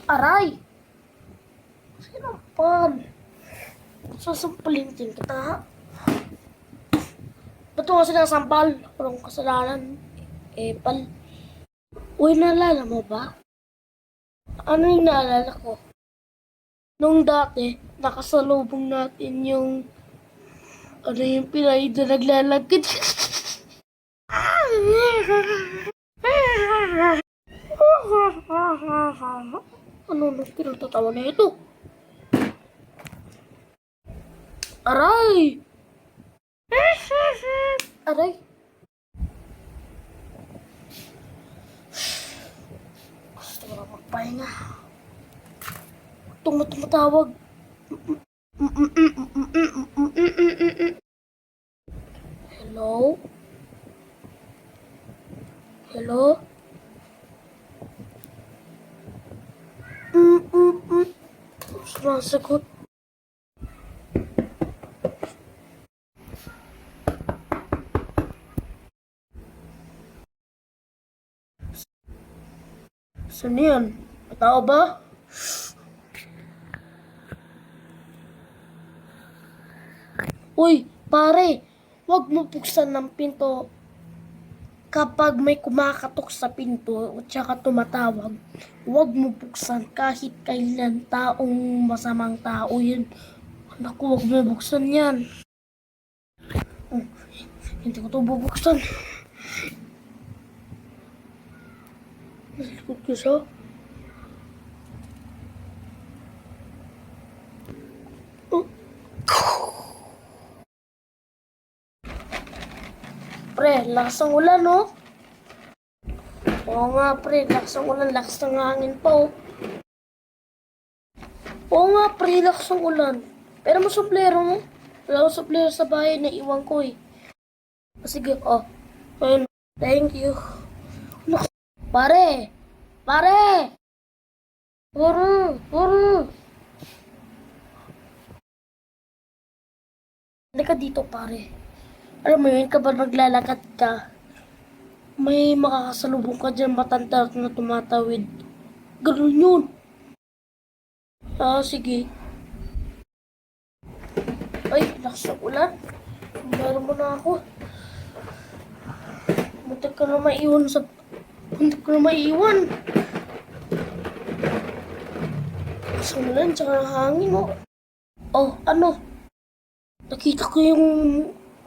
Aray! Sinampal. Sasampalin din kita, ha? Ba't mo sinasampal? Walang kasalanan. Pal. Uy, naalala mo ba? Ano yung naalala ko? Nung dati, nakasalubong natin yung ano yung Pinay na naglalagkit. Ano nung pinagtatawa na ito? Aray! Aray! Gusto ko na magpahinga. Tumatawag. Hello? Hello? Sumasagot. Saan yan? Matao ba? Uy, pare, wag mo buksan ng pinto kapag may kumakatok sa pinto at saka tumatawag. Wag mo buksan kahit kailan, taong masamang tao yun. Naku, wag mo buksan yan. Hindi ko to bubuksan. Nalikot ko siya. Pre, lakas ng ulan, no? Oo nga, pre, lakas ng ulan, lakas ng hangin pa, oh. Oo nga, pre, lakas ng ulan. Pero mo suplero mo? Wala akong suplero sa bahay na iwan ko, eh. Sige, oh. Ayun, thank you. Pare! Pare! Pare! Halika dito, pare. Alam mo yun, kapag maglalakad ka, may makakasalubong ka dyan matanda na tumatawid. Ganun yun. Sige. Ay, lakas ng ulan. Meron mo na ako. Muntik ka na maiwan sa... Muntik ka na maiwan. Lakas ng ulan, tsaka hangin, oh. Oh, ano? Nakita ko yung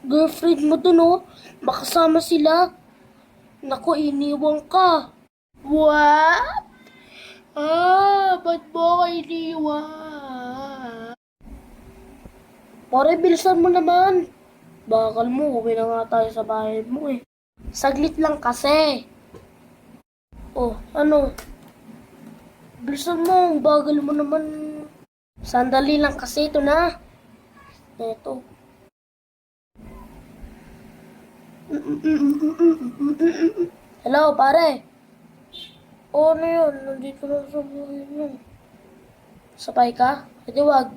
girlfriend mo dun, oh. Makasama sila. Naku, iniwan ka. What? Ba't mo ako iniwan? Pare, bilisan mo naman. Bakal mo, uwi na nga tayo sa bahay mo eh. Saglit lang kasi. Oh, ano? Bilisan mo, bagal mo naman. Sandali lang kasi, ito na. Ito. Hello, pare. Ano yun? Nandito na sa buhay mo. Sabay ka? Hindi wag.